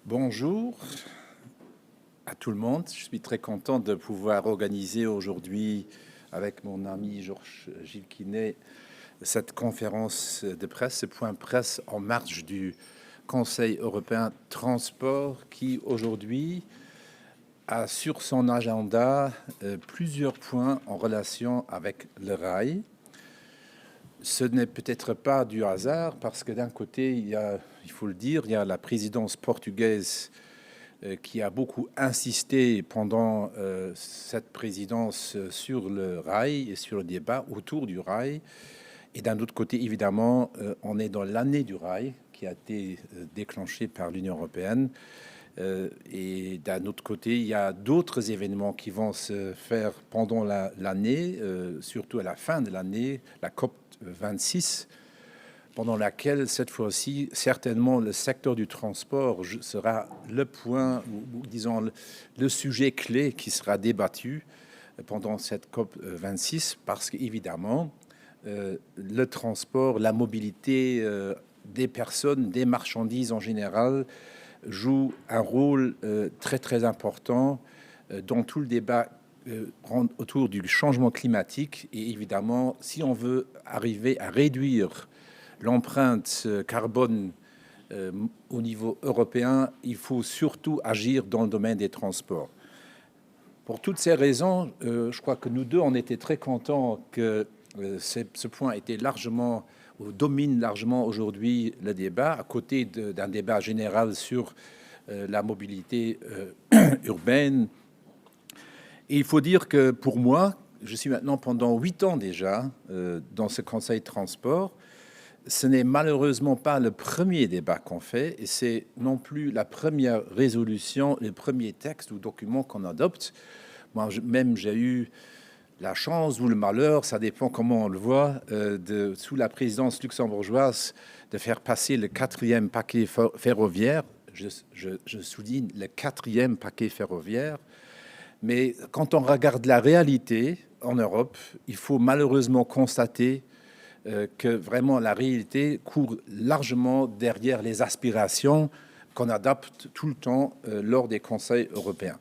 Bonjour à tout le monde. Je suis très content de pouvoir organiser aujourd'hui avec mon ami Georges Gilles Quinet cette conférence de presse, ce point presse en marge du Conseil européen transport qui aujourd'hui a sur son agenda plusieurs points en relation avec le rail. Ce n'est peut-être pas du hasard parce que d'un côté, il faut le dire, il y a la présidence portugaise qui a beaucoup insisté pendant cette présidence sur le rail et sur le débat autour du rail. Et d'un autre côté, évidemment, on est dans l'année du rail qui a été déclenchée par l'Union européenne. Et d'un autre côté, il y a d'autres événements qui vont se faire pendant l'année, surtout à la fin de l'année, la COP 26, pendant laquelle, cette fois-ci, certainement, le secteur du transport sera le point, ou disons, le sujet clé qui sera débattu pendant cette COP 26, parce qu'évidemment, le transport, la mobilité des personnes, des marchandises en général, joue un rôle très, très important dans tout le débat autour du changement climatique. Et évidemment, si on veut arriver à réduire l'empreinte carbone au niveau européen, il faut surtout agir dans le domaine des transports. Pour toutes ces raisons, je crois que nous deux, on était très contents que ce point était largement, ou domine largement aujourd'hui le débat, à côté d'un débat général sur la mobilité urbaine. Et il faut dire que pour moi, je suis maintenant pendant 8 ans déjà dans ce Conseil de transport. Ce n'est malheureusement pas le premier débat qu'on fait et c'est non plus la première résolution, le premier texte ou document qu'on adopte. Moi-même, j'ai eu la chance ou le malheur, ça dépend comment on le voit, sous la présidence luxembourgeoise, de faire passer le 4e paquet ferroviaire. Je souligne le 4e paquet ferroviaire. Mais quand on regarde la réalité en Europe, il faut malheureusement constater que vraiment la réalité court largement derrière les aspirations qu'on adapte tout le temps lors des conseils européens.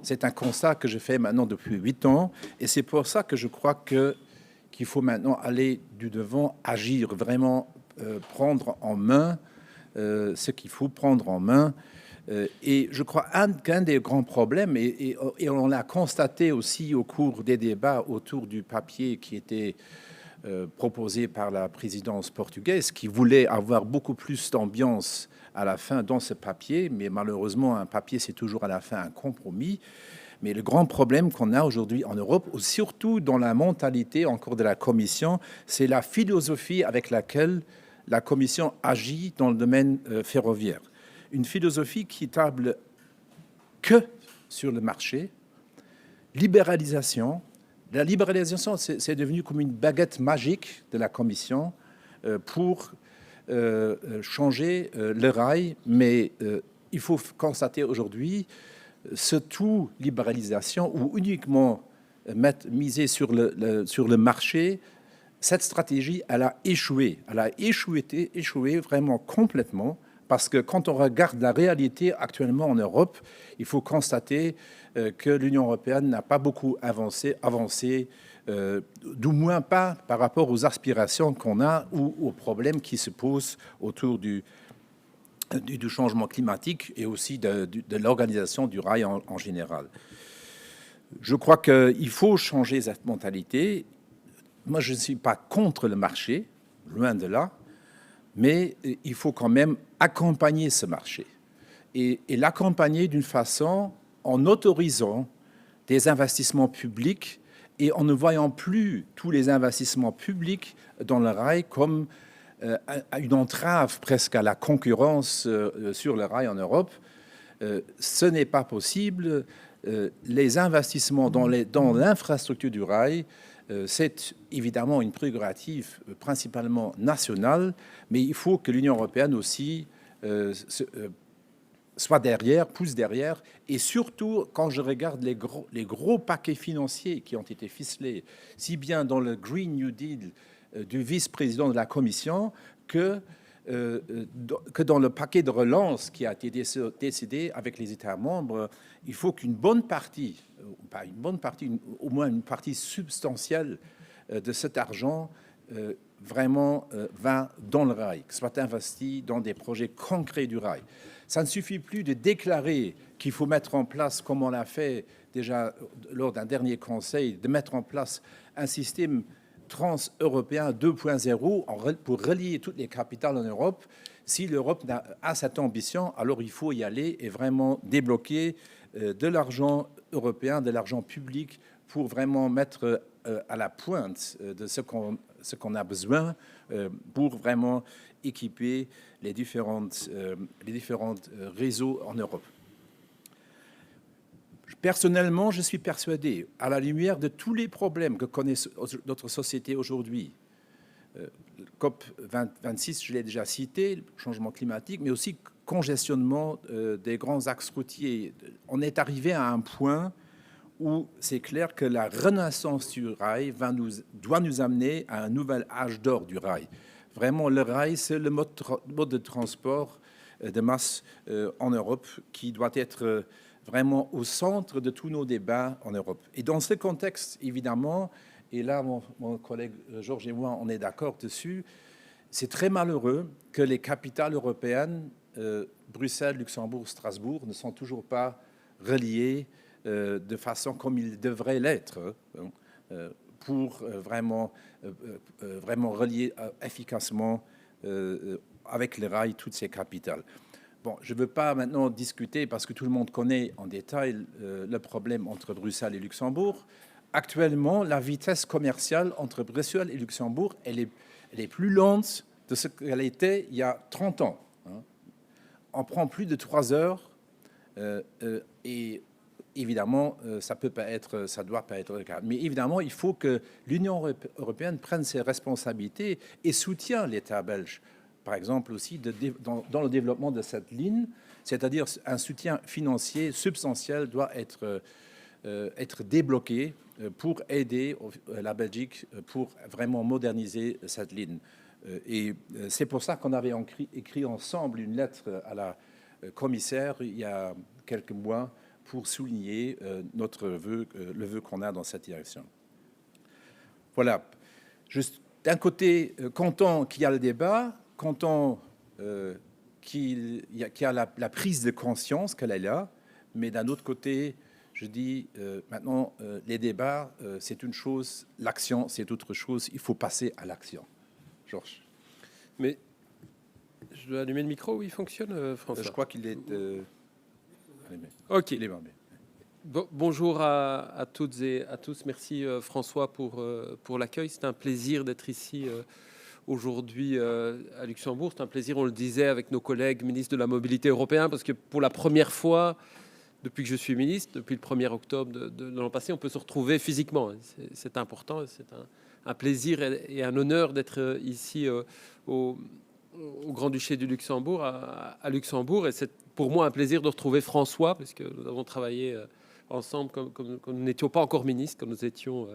C'est un constat que je fais maintenant depuis 8 ans et c'est pour ça que je crois qu'il faut maintenant aller du devant, agir, vraiment prendre en main ce qu'il faut prendre en main. Et je crois qu'un des grands problèmes, et on l'a constaté aussi au cours des débats autour du papier qui était proposé par la présidence portugaise, qui voulait avoir beaucoup plus d'ambiance à la fin dans ce papier, mais malheureusement, un papier, c'est toujours à la fin un compromis. Mais le grand problème qu'on a aujourd'hui en Europe, surtout dans la mentalité encore de la Commission, c'est la philosophie avec laquelle la Commission agit dans le domaine ferroviaire. Une philosophie qui table que sur le marché, libéralisation. La libéralisation, c'est devenu comme une baguette magique de la Commission pour changer le rail, mais il faut constater aujourd'hui, ce tout libéralisation ou uniquement miser sur le marché, cette stratégie, elle a échoué. Elle a échoué vraiment complètement. Parce que quand on regarde la réalité actuellement en Europe, il faut constater que l'Union européenne n'a pas beaucoup avancé, du moins pas par rapport aux aspirations qu'on a ou aux problèmes qui se posent autour du changement climatique et aussi de l'organisation du rail en général. Je crois qu'il faut changer cette mentalité. Moi, je ne suis pas contre le marché, loin de là. Mais il faut quand même accompagner ce marché et l'accompagner d'une façon en autorisant des investissements publics et en ne voyant plus tous les investissements publics dans le rail comme une entrave presque à la concurrence sur le rail en Europe. Ce n'est pas possible. Les investissements dans l'infrastructure du rail, c'est évidemment une prérogative principalement nationale, mais il faut que l'Union européenne aussi soit derrière, pousse derrière. Et surtout, quand je regarde les gros paquets financiers qui ont été ficelés, si bien dans le Green New Deal du vice-président de la Commission, que que dans le paquet de relance qui a été décidé avec les États membres, il faut qu'une bonne partie, pas une bonne partie, au moins une partie substantielle de cet argent vraiment va dans le rail, que soit investi dans des projets concrets du rail. Ça ne suffit plus de déclarer qu'il faut mettre en place, comme on l'a fait déjà lors d'un dernier conseil, de mettre en place un système trans-européen 2.0 pour relier toutes les capitales en Europe. Si l'Europe a cette ambition, alors il faut y aller et vraiment débloquer de l'argent européen, de l'argent public pour vraiment mettre à la pointe de ce qu'on a besoin pour vraiment équiper les différentes réseaux en Europe. Personnellement, je suis persuadé, à la lumière de tous les problèmes que connaît notre société aujourd'hui, COP 26, je l'ai déjà cité, changement climatique, mais aussi congestionnement des grands axes routiers. On est arrivé à un point où c'est clair que la renaissance du rail doit nous amener à un nouvel âge d'or du rail. Vraiment, le rail, c'est le mode de transport de masse en Europe qui doit être vraiment au centre de tous nos débats en Europe. Et dans ce contexte, évidemment, et là, mon collègue Georges et moi, on est d'accord dessus, c'est très malheureux que les capitales européennes, Bruxelles, Luxembourg, Strasbourg, ne sont toujours pas reliées de façon comme ils devraient l'être pour vraiment relier efficacement avec les rails toutes ces capitales. Bon, je ne veux pas maintenant discuter parce que tout le monde connaît en détail le problème entre Bruxelles et Luxembourg. Actuellement, la vitesse commerciale entre Bruxelles et Luxembourg, elle est plus lente de ce qu'elle était il y a 30 ans. On prend plus de 3 heures et évidemment, ça doit pas être le cas. Mais évidemment, il faut que l'Union européenne prenne ses responsabilités et soutienne l'État belge. Par exemple aussi dans le développement de cette ligne, c'est-à-dire un soutien financier substantiel doit être débloqué pour aider la Belgique pour vraiment moderniser cette ligne. Et c'est pour ça qu'on avait écrit ensemble une lettre à la commissaire il y a quelques mois pour souligner le vœu qu'on a dans cette direction. Voilà. Juste d'un côté, content qu'il y a le débat, content qu'il y a la prise de conscience qu'elle est là, mais d'un autre côté, je dis maintenant, les débats, c'est une chose, l'action, c'est autre chose, il faut passer à l'action. Georges. Mais je dois allumer le micro, oui, il fonctionne, François. Je crois qu'il est... allumé. Ok. Il est allumé. Bonjour à toutes et à tous. Merci François pour l'accueil. C'est un plaisir d'être ici aujourd'hui à Luxembourg. C'est un plaisir, on le disait, avec nos collègues ministres de la Mobilité européens, parce que pour la première fois, depuis que je suis ministre, depuis le 1er octobre de l'an passé, on peut se retrouver physiquement. C'est important, c'est un plaisir et un honneur d'être ici au Grand-Duché du Luxembourg, à Luxembourg. Et c'est pour moi un plaisir de retrouver François, parce que nous avons travaillé ensemble comme nous n'étions pas encore ministres, quand nous étions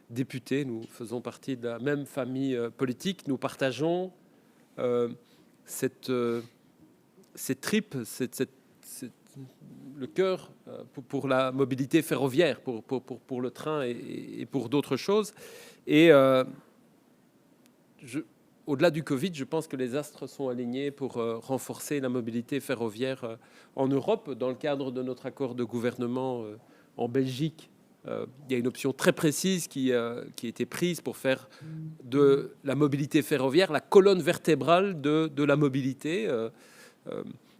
députés. Nous faisons partie de la même famille politique. Nous partageons cette tripes, le cœur pour la mobilité ferroviaire, pour le train et pour d'autres choses. Et au-delà du Covid, je pense que les astres sont alignés pour renforcer la mobilité ferroviaire en Europe. Dans le cadre de notre accord de gouvernement en Belgique, il y a une option très précise qui a été prise pour faire de la mobilité ferroviaire la colonne vertébrale de la mobilité,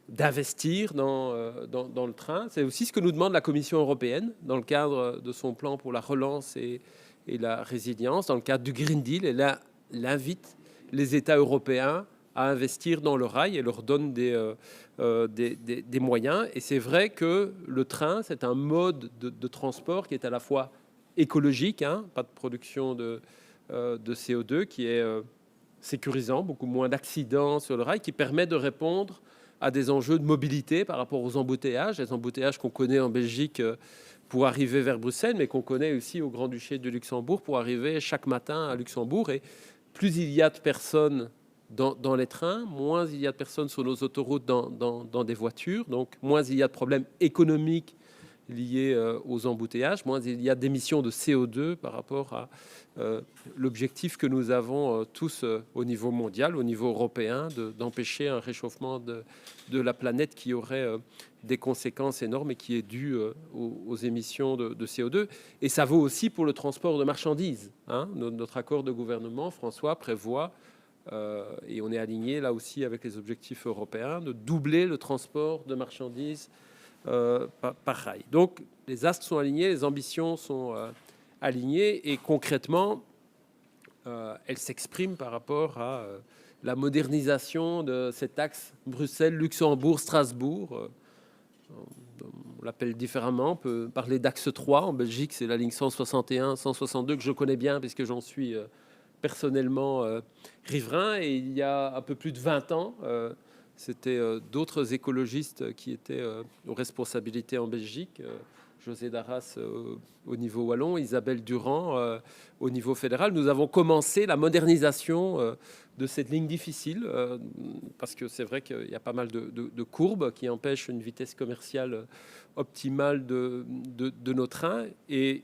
d'investir dans le train. C'est aussi ce que nous demande la Commission européenne dans le cadre de son plan pour la relance et la résilience, dans le cadre du Green Deal. Et là, elle invite les États européens à investir dans le rail et leur donne des moyens. Et c'est vrai que le train, c'est un mode de transport qui est à la fois écologique, pas de production de CO2, qui est sécurisant, beaucoup moins d'accidents sur le rail, qui permet de répondre à des enjeux de mobilité par rapport aux embouteillages, les embouteillages qu'on connaît en Belgique pour arriver vers Bruxelles, mais qu'on connaît aussi au Grand-Duché de Luxembourg pour arriver chaque matin à Luxembourg. Et plus il y a de personnes dans les trains, moins il y a de personnes sur nos autoroutes dans des voitures, donc moins il y a de problèmes économiques liés aux embouteillages, moins il y a d'émissions de CO2 par rapport à l'objectif que nous avons tous au niveau mondial, au niveau européen, d'empêcher un réchauffement de la planète qui aurait des conséquences énormes et qui est dû aux émissions de CO2. Et ça vaut aussi pour le transport de marchandises, hein. Notre accord de gouvernement, François, prévoit, et on est aligné là aussi avec les objectifs européens, de doubler le transport de marchandises par rail. Donc les astres sont alignés, les ambitions sont alignées, et concrètement, elles s'expriment par rapport à la modernisation de cet axe Bruxelles, Luxembourg, Strasbourg. On l'appelle différemment, on peut parler d'axe 3. En Belgique, c'est la ligne 161, 162 que je connais bien puisque j'en suis personnellement riverain. Et il y a un peu plus de 20 ans, c'était d'autres écologistes qui étaient aux responsabilités en Belgique. José Darras au niveau wallon, Isabelle Durand au niveau fédéral. Nous avons commencé la modernisation de cette ligne difficile, parce que c'est vrai qu'il y a pas mal de courbes qui empêchent une vitesse commerciale optimale de nos trains. Et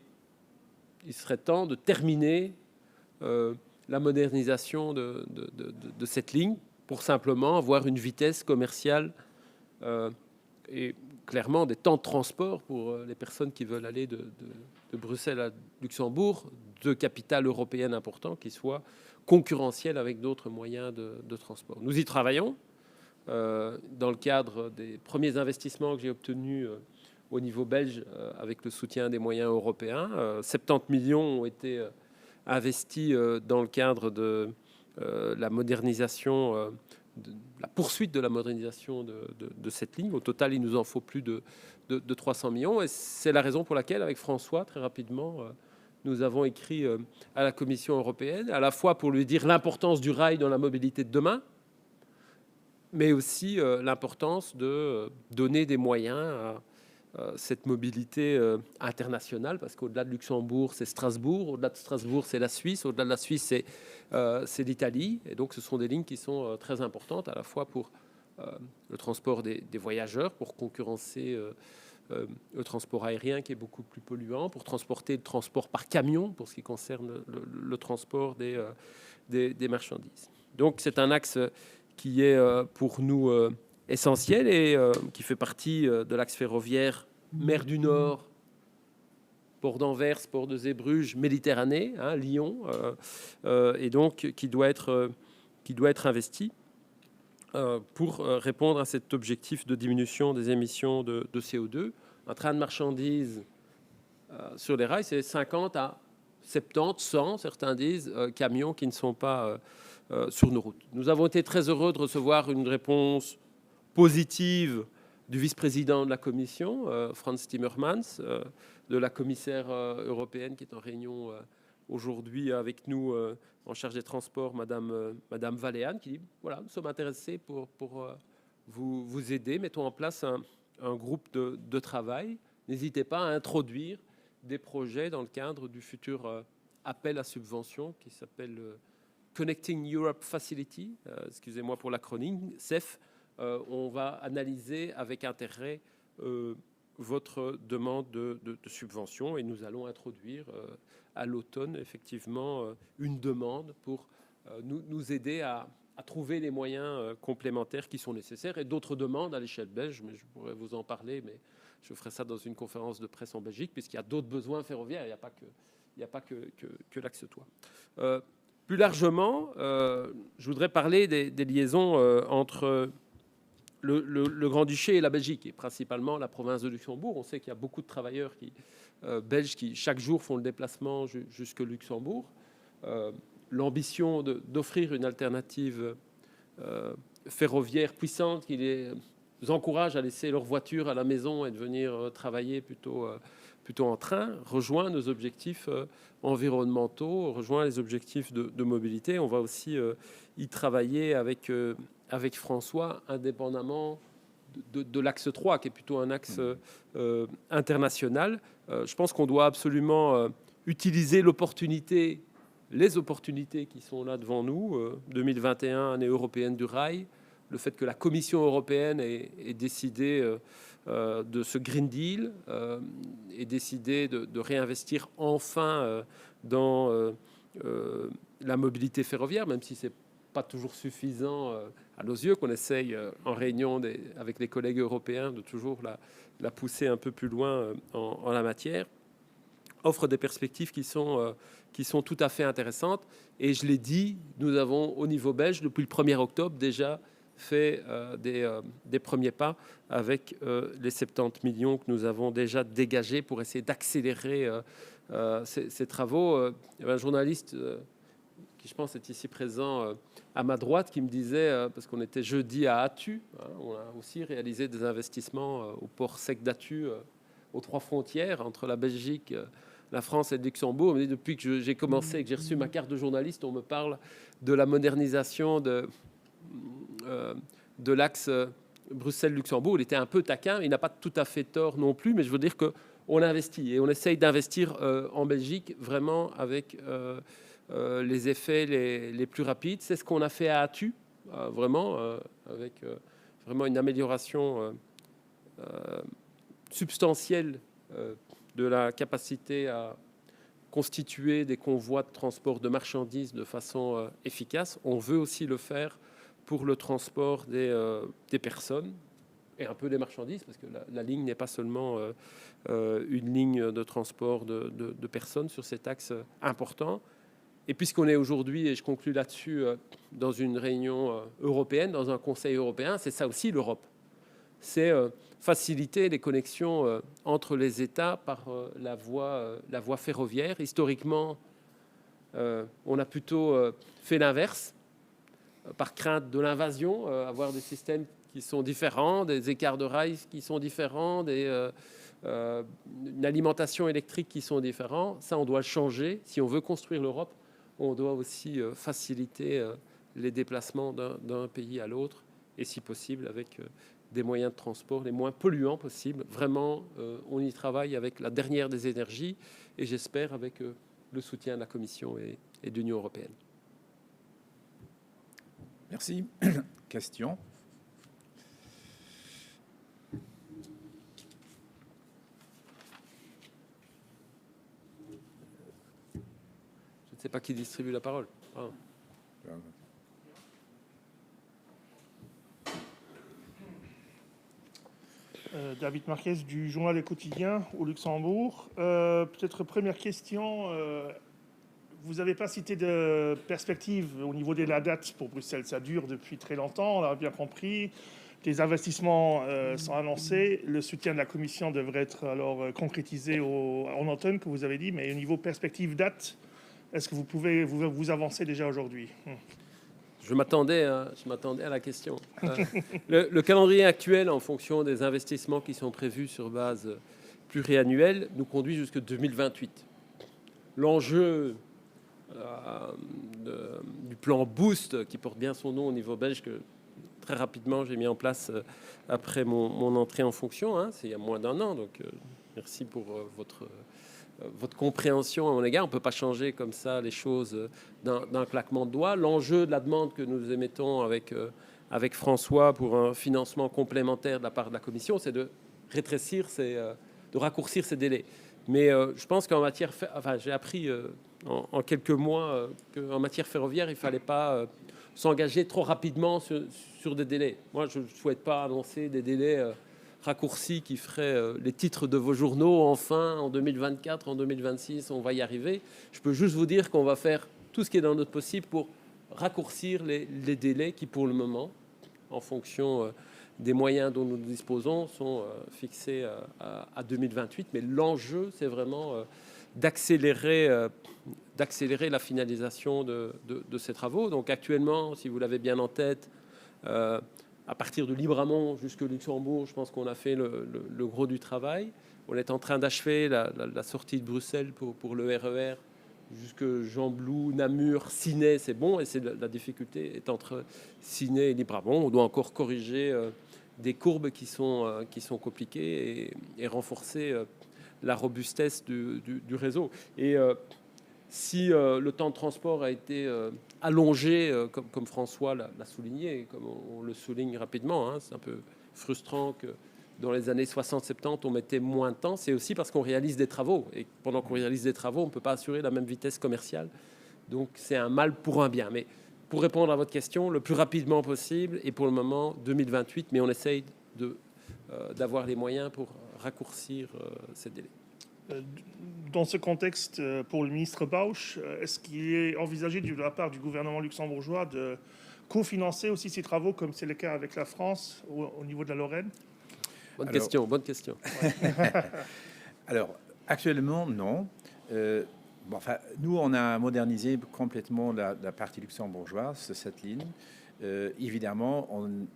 il serait temps de terminer la modernisation de cette ligne pour simplement avoir une vitesse commerciale et clairement des temps de transport pour les personnes qui veulent aller de Bruxelles à Luxembourg, deux capitales européennes importantes, qui soient concurrentielles avec d'autres moyens de transport. Nous y travaillons dans le cadre des premiers investissements que j'ai obtenus au niveau belge avec le soutien des moyens européens. 70 millions ont été investis dans le cadre de la modernisation la poursuite de la modernisation de cette ligne. Au total, il nous en faut plus de 300 millions. Et c'est la raison pour laquelle, avec François, très rapidement, nous avons écrit à la Commission européenne, à la fois pour lui dire l'importance du rail dans la mobilité de demain, mais aussi l'importance de donner des moyens à cette mobilité internationale, parce qu'au-delà de Luxembourg, c'est Strasbourg, au-delà de Strasbourg, c'est la Suisse, au-delà de la Suisse, c'est l'Italie. Et donc, ce sont des lignes qui sont très importantes, à la fois pour le transport des voyageurs, pour concurrencer le transport aérien qui est beaucoup plus polluant, pour transporter le transport par camion, pour ce qui concerne le transport des marchandises. Donc, c'est un axe qui est pour nous essentiel et qui fait partie de l'axe ferroviaire mer du Nord, port d'Anvers, port de Zeebrugge, Méditerranée, hein, Lyon, et donc qui doit être investi pour répondre à cet objectif de diminution des émissions de CO2. Un train de marchandises sur les rails, c'est 50 à 70, 100, certains disent, camions qui ne sont pas sur nos routes. Nous avons été très heureux de recevoir une réponse positive du vice-président de la Commission, Frans Timmermans, de la commissaire européenne qui est en réunion aujourd'hui avec nous en charge des transports, Madame Valéane, qui dit voilà, nous sommes intéressés pour vous aider, mettons en place un groupe de travail. N'hésitez pas à introduire des projets dans le cadre du futur appel à subvention qui s'appelle Connecting Europe Facility, excusez-moi pour l'acronyme, CEF. On va analyser avec intérêt votre demande de subvention et nous allons introduire à l'automne effectivement une demande pour nous aider à trouver les moyens complémentaires qui sont nécessaires et d'autres demandes à l'échelle belge, mais je pourrais vous en parler, mais je ferai ça dans une conférence de presse en Belgique puisqu'il y a d'autres besoins ferroviaires, il n'y a pas que l'axe 3. Plus largement, je voudrais parler des liaisons entre le Grand-Duché et la Belgique, et principalement la province de Luxembourg. On sait qu'il y a beaucoup de travailleurs belges qui, chaque jour, font le déplacement jusqu'au Luxembourg. L'ambition d'offrir une alternative ferroviaire puissante qui les encourage à laisser leur voiture à la maison et de venir travailler plutôt en train, rejoint nos objectifs environnementaux, rejoint les objectifs de mobilité. On va aussi y travailler avec François, indépendamment de l'axe 3, qui est plutôt un axe international. Je pense qu'on doit absolument utiliser l'opportunité les opportunités qui sont là devant nous. 2021, année européenne du rail, le fait que la Commission européenne ait décidé de ce Green Deal et décidé de réinvestir enfin dans la mobilité ferroviaire, même si c'est pas toujours suffisant à nos yeux, qu'on essaye en réunion avec les collègues européens de toujours la pousser un peu plus loin en la matière, offre des perspectives qui sont tout à fait intéressantes. Et je l'ai dit, nous avons au niveau belge, depuis le 1er octobre, déjà fait des premiers pas avec les 70 millions que nous avons déjà dégagés pour essayer d'accélérer ces travaux. Il y avait un journaliste qui, je pense, est ici présent à ma droite, qui me disait, parce qu'on était jeudi à Attu, on a aussi réalisé des investissements au port sec d'Attu, aux 3 frontières, entre la Belgique, la France et le Luxembourg. Mais depuis que j'ai commencé et que j'ai reçu ma carte de journaliste, on me parle de la modernisation de l'axe Bruxelles-Luxembourg. Il était un peu taquin, il n'a pas tout à fait tort non plus, mais je veux dire qu'on investit et on essaye d'investir en Belgique vraiment avec les effets les plus rapides. C'est ce qu'on a fait à Attu, vraiment, avec vraiment une amélioration substantielle de la capacité à constituer des convois de transport de marchandises de façon efficace. On veut aussi le faire pour le transport des personnes et un peu des marchandises, parce que la ligne n'est pas seulement une ligne de transport de personnes sur cet axe important. Et puisqu'on est aujourd'hui, et je conclus là-dessus, dans une réunion européenne, dans un Conseil européen, c'est ça aussi l'Europe. C'est faciliter les connexions entre les États par la voie ferroviaire. Historiquement, on a plutôt fait l'inverse, par crainte de l'invasion, avoir des systèmes qui sont différents, des écarts de rails qui sont différents, une alimentation électrique qui sont différents. Ça, on doit le changer. Si on veut construire l'Europe, on doit aussi faciliter les déplacements d'un pays à l'autre, et si possible avec des moyens de transport les moins polluants possibles. Vraiment, on y travaille avec la dernière des énergies, et j'espère avec le soutien de la Commission et de l'Union européenne. Merci. Question. Je ne sais pas qui distribue la parole. Ah. David Marquez du journal Le Quotidien au Luxembourg. Peut-être première question. Vous n'avez pas cité de perspective au niveau de la date pour Bruxelles. Ça dure depuis très longtemps, on l'a bien compris. Les investissements sont annoncés. Le soutien de la Commission devrait être alors concrétisé en automne, que vous avez dit. Mais au niveau perspective date, est-ce que vous pouvez vous avancer déjà aujourd'hui ? Je m'attendais à la question. Le calendrier actuel, en fonction des investissements qui sont prévus sur base pluriannuelle, nous conduit jusqu'en 2028. L'enjeu du plan Boost, qui porte bien son nom au niveau belge, que très rapidement j'ai mis en place après mon entrée en fonction, c'est il y a moins d'1 an, donc merci pour votre compréhension à mon égard. On ne peut pas changer comme ça les choses d'un claquement de doigts. L'enjeu de la demande que nous émettons avec François pour un financement complémentaire de la part de la Commission, c'est de raccourcir ces délais. Mais je pense qu'en matière... j'ai appris en quelques mois qu'en matière ferroviaire, il ne fallait pas s'engager trop rapidement sur des délais. Moi, je ne souhaite pas annoncer des délais raccourcis qui feraient les titres de vos journaux. Enfin, en 2024, en 2026, on va y arriver. Je peux juste vous dire qu'on va faire tout ce qui est dans notre possible pour raccourcir les délais qui, pour le moment, en fonction des moyens dont nous disposons, sont fixés à 2028. Mais l'enjeu, c'est vraiment d'accélérer la finalisation de ces travaux. Donc actuellement, si vous l'avez bien en tête, à partir de Libramont jusqu'au Luxembourg, je pense qu'on a fait le gros du travail. On est en train d'achever la sortie de Bruxelles pour le RER jusque Jean-Blou, Namur, Ciney, c'est bon. Et la difficulté est entre Ciney et Libramont. On doit encore corriger des courbes qui sont compliquées et renforcer la robustesse du réseau. Et Si le temps de transport a été allongé, comme François l'a souligné, et comme on le souligne rapidement, hein, c'est un peu frustrant que dans les années 60-70, on mettait moins de temps, c'est aussi parce qu'on réalise des travaux. Et pendant qu'on réalise des travaux, on ne peut pas assurer la même vitesse commerciale. Donc c'est un mal pour un bien. Mais pour répondre à votre question, le plus rapidement possible, et pour le moment 2028, mais on essaye d'avoir les moyens pour raccourcir ces délais. Dans ce contexte, pour le ministre Bausch, est-ce qu'il est envisagé de la part du gouvernement luxembourgeois de cofinancer aussi ces travaux, comme c'est le cas avec la France au niveau de la Lorraine? Bonne question. Alors, actuellement, non. Nous, on a modernisé complètement la partie luxembourgeoise de cette ligne. Évidemment, on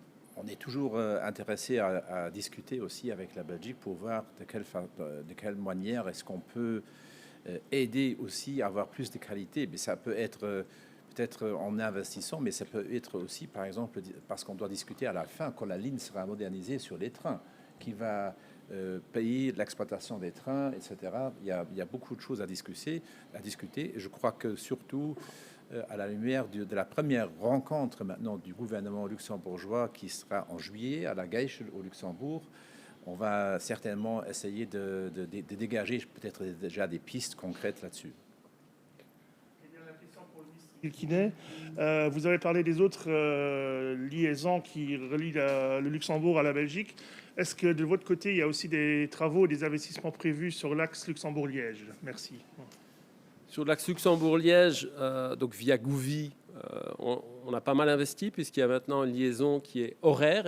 est toujours intéressé à discuter aussi avec la Belgique pour voir de quelle manière est-ce qu'on peut aider aussi à avoir plus de qualité. Mais ça peut être peut-être en investissant, mais ça peut être aussi, par exemple, parce qu'on doit discuter à la fin, quand la ligne sera modernisée sur les trains, qui va payer l'exploitation des trains, etc. Il y a beaucoup de choses à discuter. Je crois que surtout, à la lumière de la première rencontre maintenant du gouvernement luxembourgeois qui sera en juillet à la Geisel au Luxembourg, on va certainement essayer de dégager peut-être déjà des pistes concrètes là-dessus. Vous avez parlé des autres liaisons qui relient le Luxembourg à la Belgique. Est-ce que de votre côté, il y a aussi des travaux et des investissements prévus sur l'axe Luxembourg-Liège? Merci. Sur l'axe Luxembourg-Liège, donc via Gouvy, on a pas mal investi puisqu'il y a maintenant une liaison qui est horaire.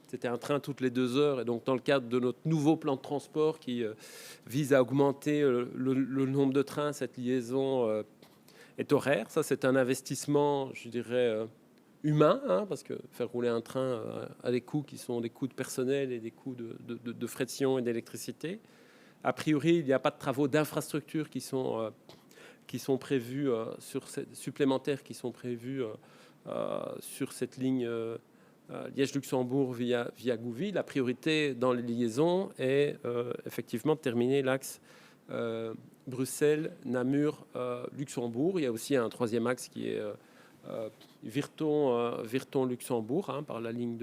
C'était un train toutes les 2 heures. Et donc, dans le cadre de notre nouveau plan de transport qui vise à augmenter le nombre de trains, cette liaison est horaire. Ça, c'est un investissement, je dirais, humain, hein, parce que faire rouler un train a des coûts qui sont des coûts de personnel et des coûts de frais de sillon et d'électricité. A priori, il n'y a pas de travaux d'infrastructure qui sont prévus supplémentaires qui sont prévus sur cette ligne Liège-Luxembourg via Gouvy. La priorité dans les liaisons est effectivement de terminer l'axe Bruxelles, Namur, Luxembourg. Il y a aussi un troisième axe qui est Virton-Luxembourg, hein, par la ligne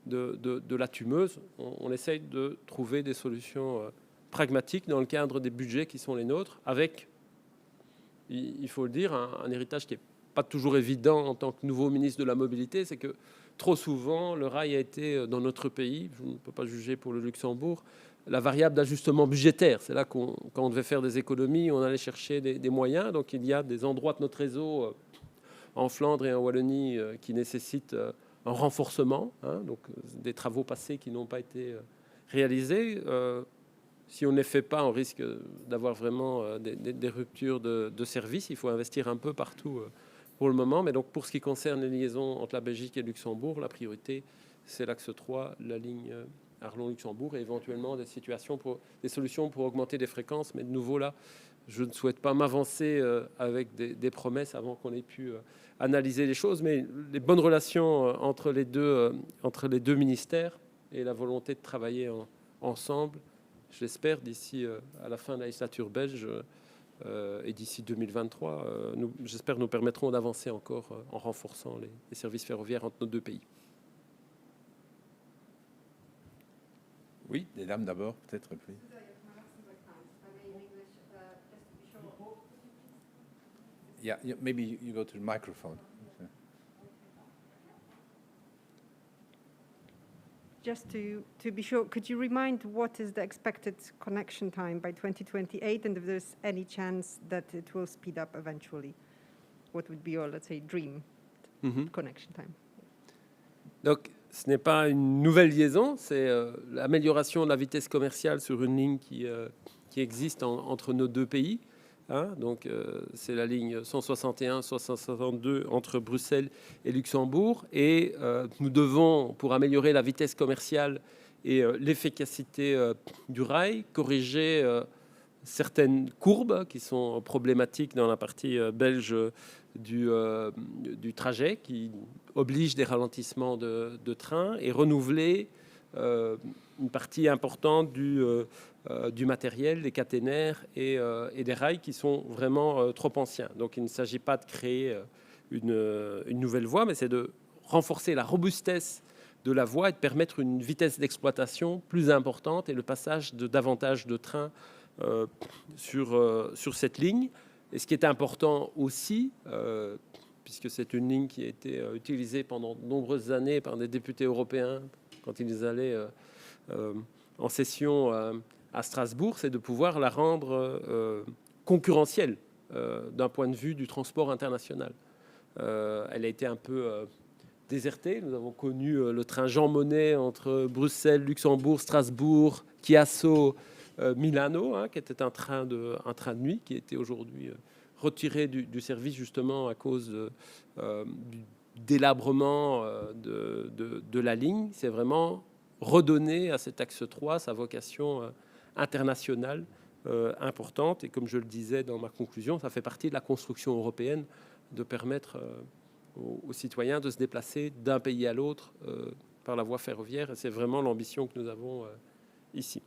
de la Tumeuse. On essaye de trouver des solutions pragmatiques dans le cadre des budgets qui sont les nôtres, avec, il faut le dire, un héritage qui n'est pas toujours évident en tant que nouveau ministre de la Mobilité, c'est que trop souvent, le rail a été dans notre pays, je ne peux pas juger pour le Luxembourg, la variable d'ajustement budgétaire. C'est là quand on devait faire des économies, on allait chercher des moyens. Donc il y a des endroits de notre réseau en Flandre et en Wallonie qui nécessitent un renforcement, hein, donc des travaux passés qui n'ont pas été réalisés. Si on ne les fait pas, on risque d'avoir vraiment des ruptures de service. Il faut investir un peu partout pour le moment. Mais donc, pour ce qui concerne les liaisons entre la Belgique et le Luxembourg, la priorité, c'est l'axe 3, la ligne Arlon-Luxembourg, et éventuellement des solutions pour augmenter les fréquences. Mais de nouveau, là, je ne souhaite pas m'avancer avec des promesses avant qu'on ait pu analyser les choses. Mais les bonnes relations entre les deux ministères et la volonté de travailler ensemble, je l'espère, d'ici à la fin de la législature belge et d'ici 2023, j'espère nous permettront d'avancer encore en renforçant les services ferroviaires entre nos deux pays. Oui, les dames d'abord, peut-être. Oui. Yeah, maybe you go to the microphone. Just to be sure, could you remind what is the expected connection time by 2028, and if there's any chance that it will speed up eventually? What would be your, let's say, dream connection time? Donc, ce n'est pas une nouvelle liaison, c'est l'amélioration de la vitesse commerciale sur une ligne qui existe entre nos deux pays. Hein, donc, c'est la ligne 161-162 entre Bruxelles et Luxembourg. Et nous devons, pour améliorer la vitesse commerciale et l'efficacité du rail, corriger certaines courbes qui sont problématiques dans la partie belge du trajet, qui obligent des ralentissements de train, et renouveler une partie importante du matériel, des caténaires et des rails qui sont vraiment trop anciens. Donc il ne s'agit pas de créer une nouvelle voie, mais c'est de renforcer la robustesse de la voie et de permettre une vitesse d'exploitation plus importante et le passage de davantage de trains sur cette ligne. Et ce qui est important aussi, puisque c'est une ligne qui a été utilisée pendant de nombreuses années par des députés européens quand ils allaient en session à Strasbourg, c'est de pouvoir la rendre concurrentielle d'un point de vue du transport international. Elle a été un peu désertée. Nous avons connu le train Jean Monnet entre Bruxelles, Luxembourg, Strasbourg, Chiasso, Milano, qui était un train de nuit qui était aujourd'hui retiré du service justement à cause du délabrement de la ligne. C'est vraiment redonner à cet axe 3 sa vocation internationale importante. Et comme je le disais dans ma conclusion, ça fait partie de la construction européenne de permettre aux citoyens de se déplacer d'un pays à l'autre par la voie ferroviaire. Et c'est vraiment l'ambition que nous avons ici.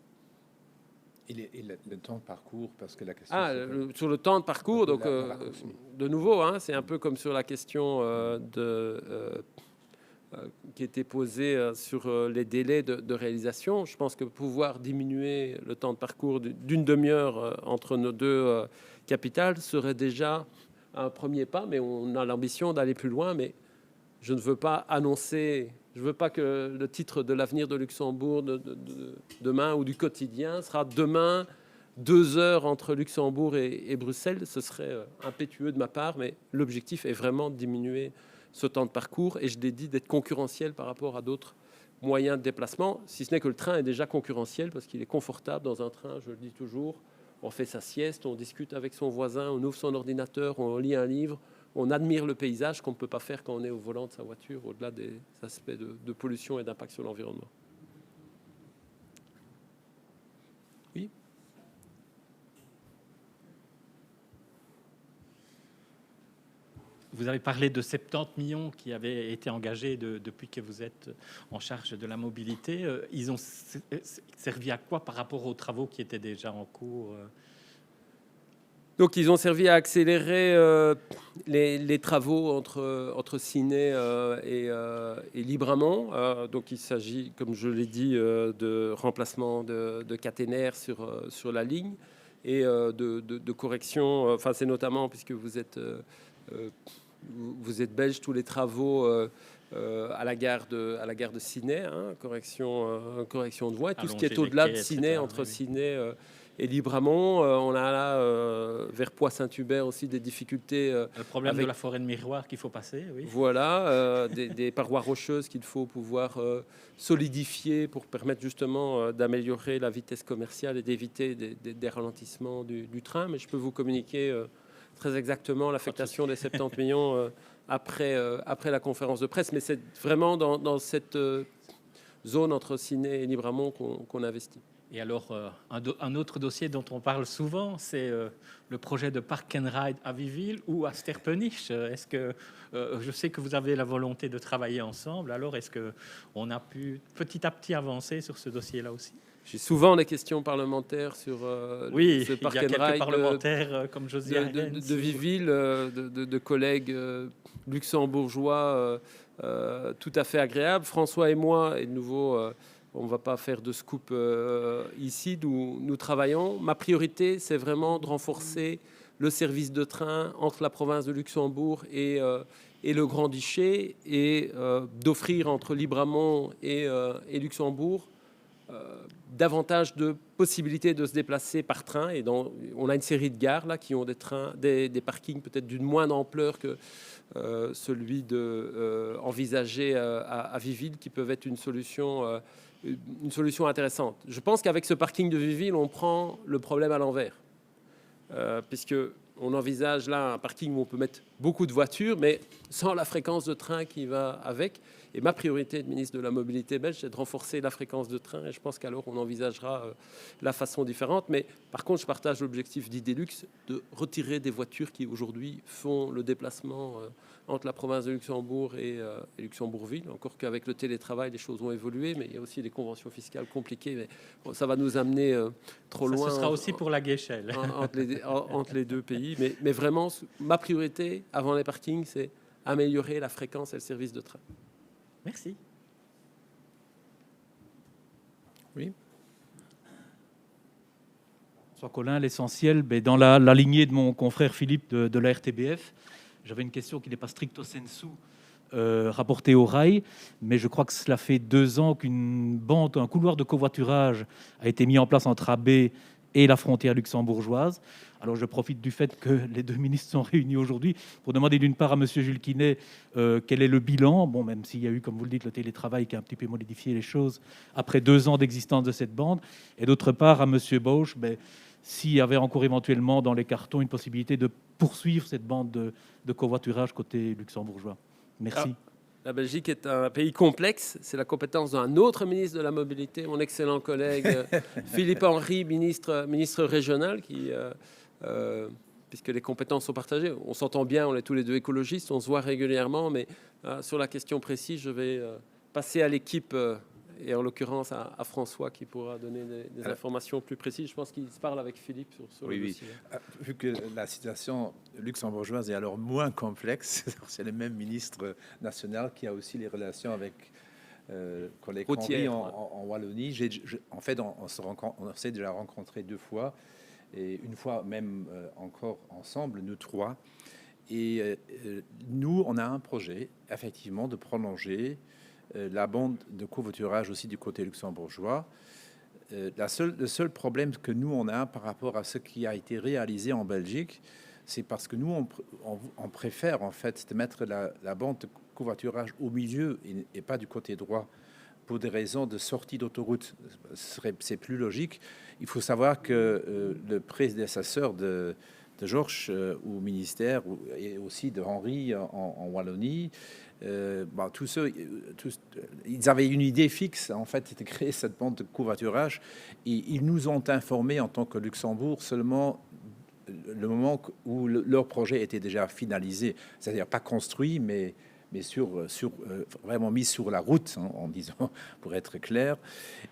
Et le temps de parcours, parce que la question... Sur le temps de parcours, donc de nouveau, c'est un peu comme sur la question qui était posée sur les délais de réalisation. Je pense que pouvoir diminuer le temps de parcours d'une demi-heure entre nos deux capitales serait déjà un premier pas, mais on a l'ambition d'aller plus loin. Mais je ne veux pas annoncer... Je ne veux pas que le titre de l'avenir de Luxembourg de demain ou du quotidien sera demain 2 heures entre Luxembourg et Bruxelles. Ce serait impétueux de ma part, mais l'objectif est vraiment de diminuer ce temps de parcours. Et je l'ai dit, d'être concurrentiel par rapport à d'autres moyens de déplacement, si ce n'est que le train est déjà concurrentiel parce qu'il est confortable dans un train, je le dis toujours. On fait sa sieste, on discute avec son voisin, on ouvre son ordinateur, on lit un livre. On admire le paysage qu'on ne peut pas faire quand on est au volant de sa voiture, au-delà des aspects de pollution et d'impact sur l'environnement. Oui. Vous avez parlé de 70 millions qui avaient été engagés depuis que vous êtes en charge de la mobilité. Ils ont servi à quoi par rapport aux travaux qui étaient déjà en cours ? Donc, ils ont servi à accélérer les travaux entre Ciney et Libramont. Donc, il s'agit, comme je l'ai dit, de remplacement de caténaires sur la ligne et de correction. Enfin, c'est notamment, puisque vous êtes belge, tous les travaux à la gare de Ciney, correction de voie, et tout ce qui est au-delà de Ciney, entre Ciney et Libramont. On a là, vers Poix-Saint-Hubert aussi, des difficultés. Le problème de la forêt de miroir qu'il faut passer, oui. Voilà, des parois rocheuses qu'il faut pouvoir solidifier pour permettre justement d'améliorer la vitesse commerciale et d'éviter des ralentissements du train. Mais je peux vous communiquer très exactement l'affectation des 70 millions après la conférence de presse. Mais c'est vraiment dans cette zone entre Ciney et Libramont qu'on investit. Et alors, un autre dossier dont on parle souvent, c'est le projet de Park and Ride à Wiville ou à Sterpenich. Est-ce que je sais que vous avez la volonté de travailler ensemble. Alors, est-ce que on a pu petit à petit avancer sur ce dossier-là aussi? J'ai souvent des questions parlementaires sur ce Park and Ride. Il y a quelques parlementaires comme Josiah de Wiville, de collègues luxembourgeois tout à fait agréables. François et moi, et de nouveau... on ne va pas faire de scoop ici, nous travaillons. Ma priorité, c'est vraiment de renforcer le service de train entre la province de Luxembourg et le Grand-Duché et d'offrir entre Libramont et Luxembourg davantage de possibilités de se déplacer par train. Et on a une série de gares là, qui ont des parkings peut-être d'une moindre ampleur que celui envisagé à Wiville, qui peuvent être une solution intéressante. Je pense qu'avec ce parking de Wiville, on prend le problème à l'envers, puisque on envisage là un parking où on peut mettre beaucoup de voitures, mais sans la fréquence de train qui va avec. Et ma priorité de ministre de la Mobilité belge, c'est de renforcer la fréquence de train. Et je pense qu'alors, on envisagera la façon différente. Mais par contre, je partage l'objectif d'Idelux de retirer des voitures qui, aujourd'hui, font le déplacement entre la province de Luxembourg et Luxembourgville. Encore qu'avec le télétravail, les choses vont évoluer, mais il y a aussi des conventions fiscales compliquées. Mais bon, ça va nous amener trop loin. Ce sera aussi pour la Guéchelle. Entre les deux pays. Mais vraiment, ma priorité, avant les parkings, c'est améliorer la fréquence et le service de train. Merci. Oui. François Collin, l'essentiel, dans la lignée de mon confrère Philippe de la RTBF, j'avais une question qui n'est pas stricto sensu rapportée au rail, mais je crois que cela fait 2 ans qu'une bande, un couloir de covoiturage a été mis en place entre AB et la frontière luxembourgeoise. Alors je profite du fait que les 2 ministres sont réunis aujourd'hui pour demander d'une part à M. Jules Quinet quel est le bilan, même s'il y a eu, comme vous le dites, le télétravail qui a un petit peu modifié les choses après 2 ans d'existence de cette bande, et d'autre part à M. Bauche, s'il y avait encore éventuellement dans les cartons une possibilité de poursuivre cette bande de covoiturage côté luxembourgeois. Merci. La Belgique est un pays complexe. C'est la compétence d'un autre ministre de la Mobilité, mon excellent collègue Philippe Henry, ministre régional, puisque les compétences sont partagées. On s'entend bien, on est tous les deux écologistes, on se voit régulièrement, mais sur la question précise, je vais passer à l'équipe, et en l'occurrence à François, qui pourra donner des informations plus précises. Je pense qu'il se parle avec Philippe sur le dossier. Vu que la situation luxembourgeoise est alors moins complexe, c'est le même ministre national qui a aussi les relations avec collègue Henry en Wallonie. En fait, on s'est déjà rencontrés 2 fois, et une fois même encore ensemble, nous 3. Et nous, on a un projet, effectivement, de prolonger la bande de covoiturage aussi du côté luxembourgeois. Le seul problème que nous, on a par rapport à ce qui a été réalisé en Belgique, c'est parce que nous, on préfère en fait de mettre la bande de covoiturage au milieu et pas du côté droit, pour des raisons de sortie d'autoroute. C'est plus logique. Il faut savoir que le prédécesseur de Georges au ministère et aussi de Henry en Wallonie, tous ils avaient une idée fixe, en fait, de créer cette bande de covoiturage, et ils nous ont informés en tant que Luxembourg seulement le moment où leur projet était déjà finalisé, c'est-à-dire pas construit, mais vraiment mis sur la route, en disant, pour être clair.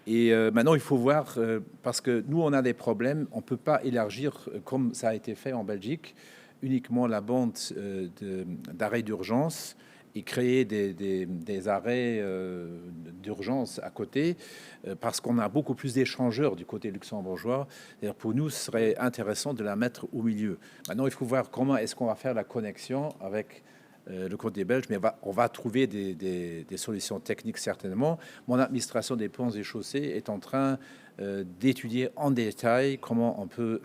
Et maintenant, il faut voir, parce que nous, on a des problèmes, on peut pas élargir, comme ça a été fait en Belgique, uniquement la bande d'arrêt d'urgence et créer des arrêts d'urgence à côté, parce qu'on a beaucoup plus d'échangeurs du côté luxembourgeois. C'est-à-dire, pour nous, ce serait intéressant de la mettre au milieu. Maintenant, il faut voir comment est-ce qu'on va faire la connexion avec le côté belge, mais on va trouver des solutions techniques certainement. Mon administration des ponts et chaussées est en train d'étudier en détail comment on peut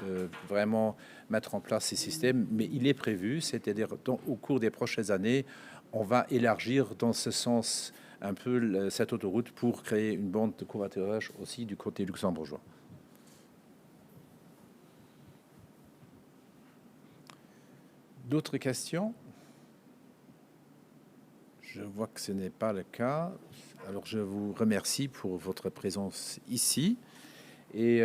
vraiment mettre en place ces systèmes, mais il est prévu, c'est-à-dire au cours des prochaines années, on va élargir dans ce sens un peu cette autoroute pour créer une bande de covoiturage aussi du côté luxembourgeois. D'autres questions? Je vois que ce n'est pas le cas. Alors, je vous remercie pour votre présence ici et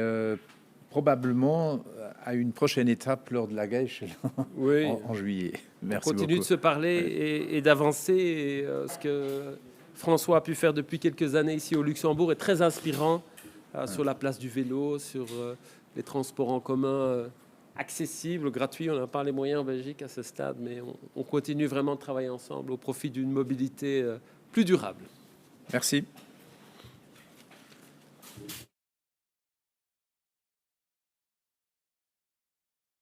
probablement à une prochaine étape lors de la Guéchelle en juillet. Merci beaucoup. On continue de se parler et d'avancer. Et ce que François a pu faire depuis quelques années ici au Luxembourg est très inspirant sur la place du vélo, sur les transports en commun accessibles, gratuits. On n'a pas les moyens en Belgique à ce stade, mais on continue vraiment de travailler ensemble au profit d'une mobilité plus durable. Merci.